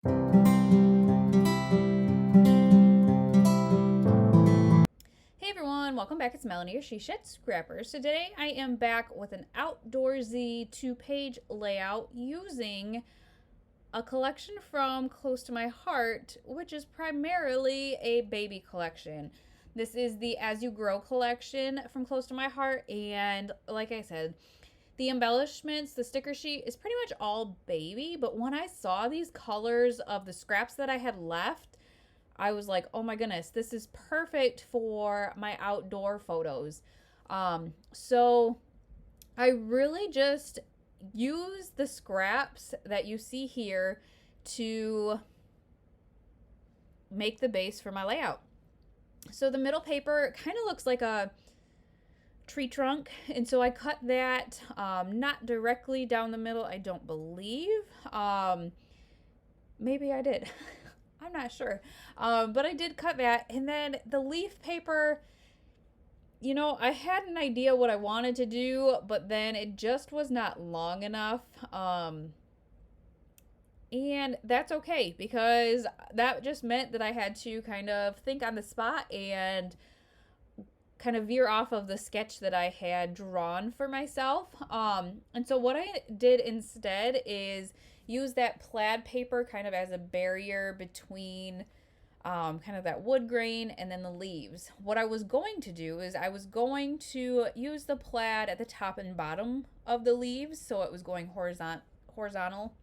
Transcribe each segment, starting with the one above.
Hey everyone, welcome back. It's Melanie, your She Shed Scrapper. So today I am back with an outdoorsy 2-page layout using a collection from Close to My Heart, which is primarily a baby collection. This is the As You Grow collection from Close to My Heart, and like I said, the embellishments, the sticker sheet is pretty much all baby, but when I saw these colors of the scraps that I had left, I was like, oh my goodness, this is perfect for my outdoor photos. So I really just use the scraps that you see here to make the base for my layout. So the middle paper kind of looks like a tree trunk, and so I cut that not directly down the middle, I don't believe. Maybe I did. I'm not sure. But I did cut that. And then the leaf paper, I had an idea what I wanted to do, but then it just was not long enough. And that's okay, because that just meant that I had to kind of think on the spot and kind of veer off of the sketch that I had drawn for myself. And so what I did instead is use that plaid paper kind of as a barrier between kind of that wood grain and then the leaves. What I was going to do is I was going to use the plaid at the top and bottom of the leaves, so it was going horizontal.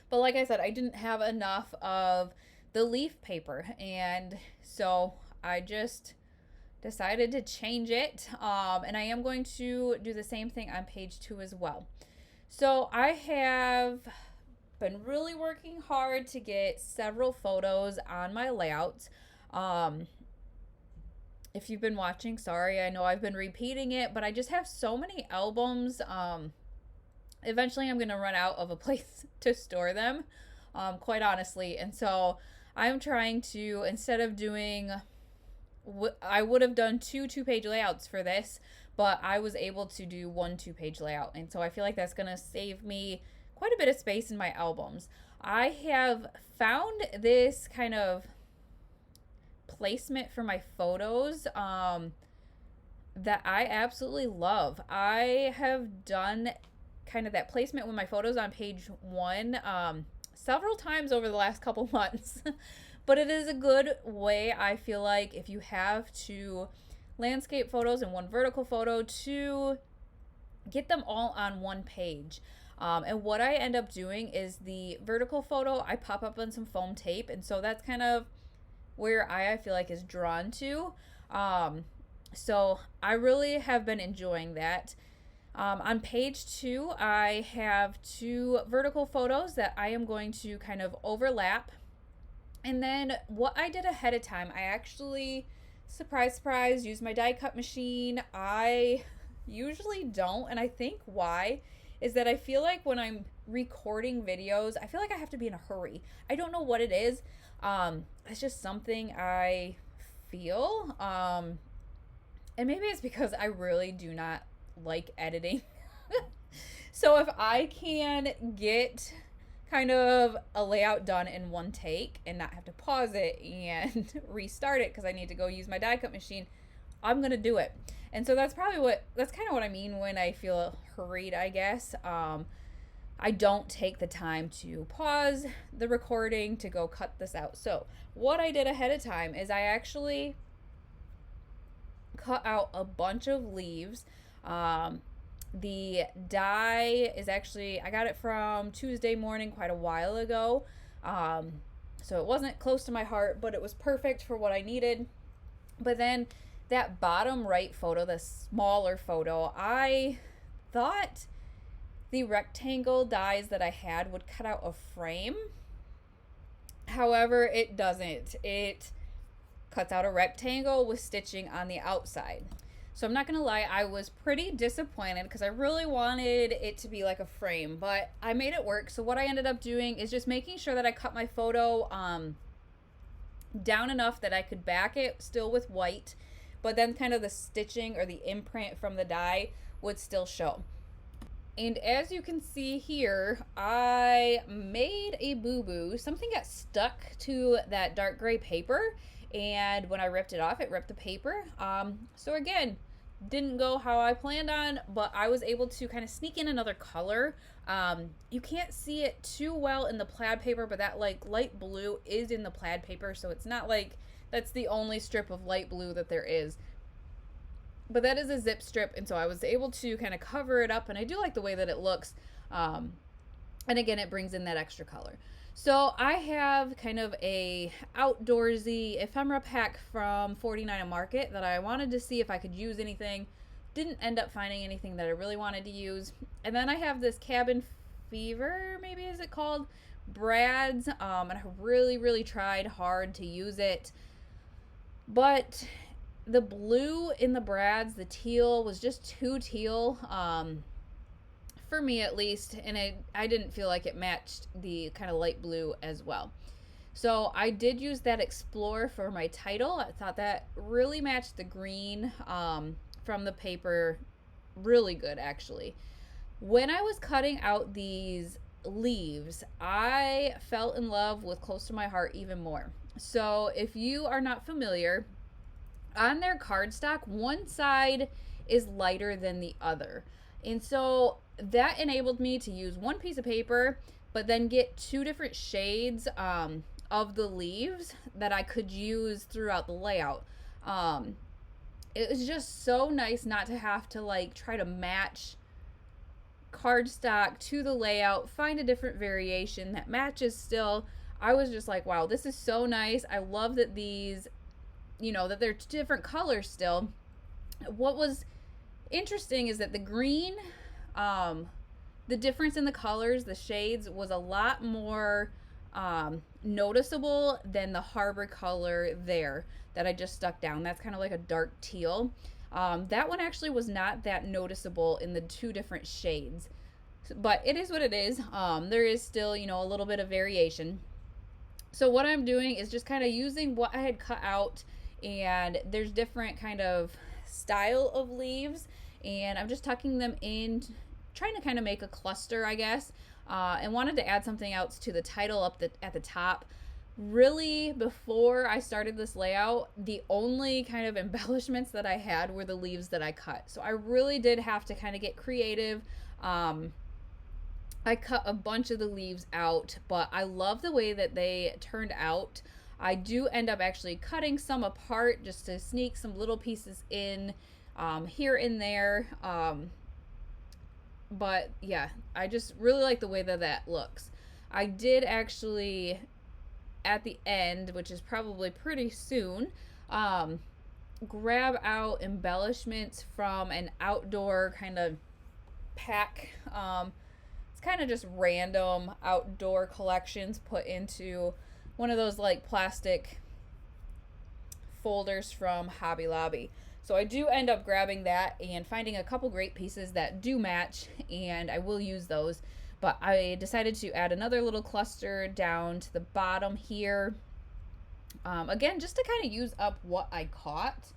But like I said, I didn't have enough of the leaf paper, and so I just decided to change it. And I am going to do the same thing on page 2 as well. So I have been really working hard to get several photos on my layouts. If you've been watching, sorry, I know I've been repeating it, but I just have so many albums. Eventually I'm going to run out of a place to store them, quite honestly. And so I'm trying to, instead of doing, I would have done two-page layouts for this, but I was able to do 1 2-page layout. And so I feel like that's going to save me quite a bit of space in my albums. I have found this kind of placement for my photos that I absolutely love. I have done kind of that placement with my photos on page 1 several times over the last couple months. But it is a good way, I feel like, if you have 2 landscape photos and 1 vertical photo, to get them all on 1 page. And what I end up doing is the vertical photo, I pop up on some foam tape, and so that's kind of where I feel like is drawn to. So I really have been enjoying that. On page 2, I have 2 vertical photos that I am going to kind of overlap. And then what I did ahead of time, I actually, surprise, used my die cut machine. I usually don't, and I think why is that I feel like when I'm recording videos, I feel like I have to be in a hurry. I don't know what it is. It's just something I feel. And maybe it's because I really do not like editing. So if I can get kind of a layout done in 1 take and not have to pause it and restart it because I need to go use my die cut machine, I'm gonna do it. And so that's kind of what I mean when I feel hurried, I guess. I don't take the time to pause the recording to go cut this out. So what I did ahead of time is I actually cut out a bunch of leaves. The die is actually, I got it from Tuesday morning quite a while ago. So it wasn't close to my heart, but it was perfect for what I needed. But then that bottom right photo, the smaller photo, I thought the rectangle dies that I had would cut out a frame. However, it doesn't. It cuts out a rectangle with stitching on the outside. So I'm not going to lie, I was pretty disappointed because I really wanted it to be like a frame, but I made it work. So what I ended up doing is just making sure that I cut my photo down enough that I could back it still with white, but then kind of the stitching or the imprint from the die would still show. And as you can see here, I made a boo-boo. Something got stuck to that dark gray paper, and when I ripped it off, it ripped the paper. So again, didn't go how I planned on, but I was able to kind of sneak in another color. You can't see it too well in the plaid paper, but that like light blue is in the plaid paper, so it's not like that's the only strip of light blue that there is. But that is a zip strip, and so I was able to kind of cover it up, and I do like the way that it looks. And again, it brings in that extra color. So I have kind of a outdoorsy ephemera pack from 49 Market that I wanted to see if I could use anything. Didn't end up finding anything that I really wanted to use. And then I have this Cabin Fever, maybe is it called, Brad's, and I really tried hard to use it, but the blue in the Brads, the teal, was just too teal, for me at least, and I didn't feel like it matched the kind of light blue as well. So I did use that Explore for my title. I thought that really matched the green from the paper really good, actually. When I was cutting out these leaves, I fell in love with Close to My Heart even more. So if you are not familiar, on their cardstock, one side is lighter than the other. And so that enabled me to use one piece of paper, but then get two different shades of the leaves that I could use throughout the layout. It was just so nice not to have to like try to match cardstock to the layout, find a different variation that matches still. I was just like, wow, this is so nice. I love that these, that they're different colors still. What was interesting is that the green, the difference in the colors, the shades, was a lot more noticeable than the Harbor color there that I just stuck down. That's kind of like a dark teal. That one actually was not that noticeable in the two different shades, but it is what it is. There is still, a little bit of variation. So what I'm doing is just kind of using what I had cut out, and there's different kind of style of leaves, and I'm just tucking them in, trying to kind of make a cluster, I guess, and wanted to add something else to the title up at the top. Really, before I started this layout, the only kind of embellishments that I had were the leaves that I cut. So I really did have to kind of get creative. I cut a bunch of the leaves out, but I love the way that they turned out. I do end up actually cutting some apart just to sneak some little pieces in here and there. But yeah, I just really like the way that that looks. I did actually, at the end, which is probably pretty soon, grab out embellishments from an outdoor kind of pack. It's kind of just random outdoor collections put into one of those like plastic folders from Hobby Lobby. So I do end up grabbing that and finding a couple great pieces that do match, and I will use those. But I decided to add another little cluster down to the bottom here. Again, just to kind of use up what I cut,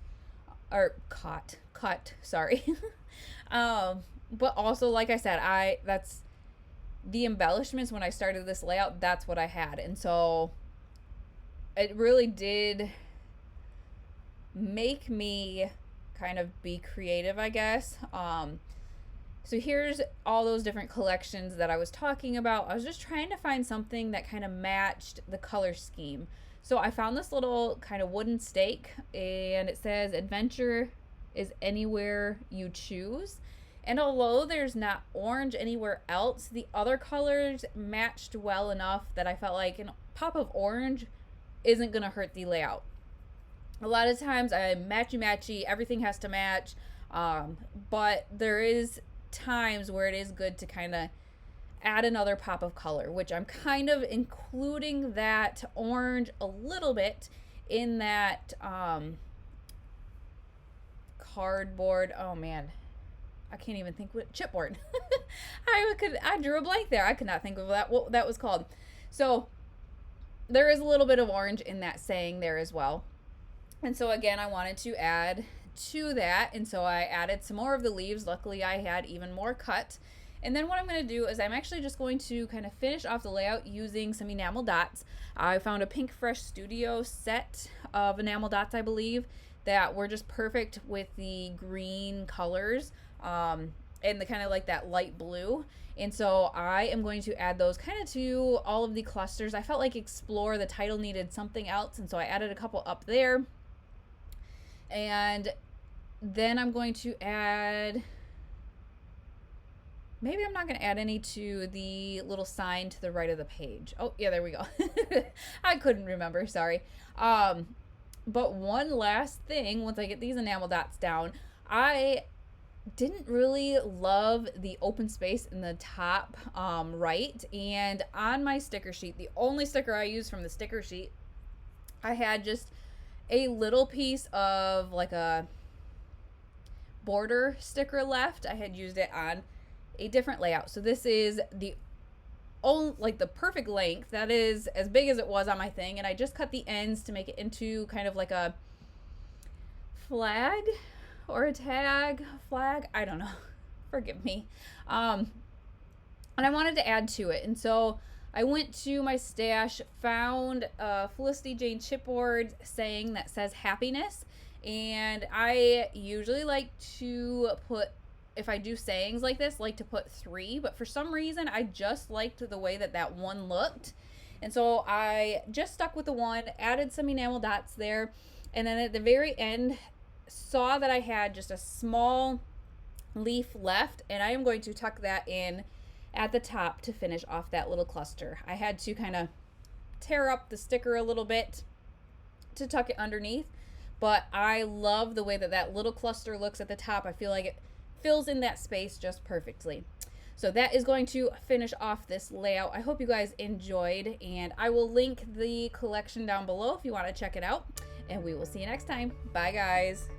sorry. But also, like I said, that's the embellishments when I started this layout, that's what I had. And so it really did make me kind of be creative, I guess. So here's all those different collections that I was talking about. I was just trying to find something that kind of matched the color scheme. So I found this little kind of wooden stake, and it says adventure is anywhere you choose. And although there's not orange anywhere else, the other colors matched well enough that I felt like a pop of orange isn't going to hurt the layout. A lot of times I'm matchy-matchy, everything has to match, but there is times where it is good to kind of add another pop of color, which I'm kind of including that orange a little bit in that cardboard. Oh man, I can't even think what chipboard. I drew a blank there. I could not think of what that was called. So there is a little bit of orange in that saying there as well. And so again, I wanted to add to that, and so I added some more of the leaves. Luckily I had even more cut, And then what I'm going to do is I'm actually just going to kind of finish off the layout using some enamel dots. I found a Pink Fresh Studio set of enamel dots, I believe, that were just perfect with the green colors and the kind of like that light blue. And so I am going to add those kind of to all of the clusters. I felt like Explore, the title, needed something else, and so I added a couple up there. And then I'm going to add, maybe I'm not going to add any to the little sign to the right of the page. Oh, yeah, there we go. I couldn't remember, sorry. But one last thing, once I get these enamel dots down, I didn't really love the open space in the top right. And on my sticker sheet, the only sticker I used from the sticker sheet, I had just a little piece of like a border sticker left. I had used it on a different layout. So this is the like the perfect length. That is as big as it was on my thing, and I just cut the ends to make it into kind of like a flag or a tag flag. I don't know. Forgive me. And I wanted to add to it, and so I went to my stash, found a Felicity Jane chipboard saying that says happiness, and I usually like to put, if I do sayings like this, like to put 3, but for some reason I just liked the way that that one looked, and so I just stuck with the one, added some enamel dots there, and then at the very end saw that I had just a small leaf left, and I am going to tuck that in at the top to finish off that little cluster. I had to kind of tear up the sticker a little bit to tuck it underneath, but I love the way that that little cluster looks at the top. I feel like it fills in that space just perfectly. So that is going to finish off this layout. I hope you guys enjoyed, and I will link the collection down below if you want to check it out, and we will see you next time. Bye guys.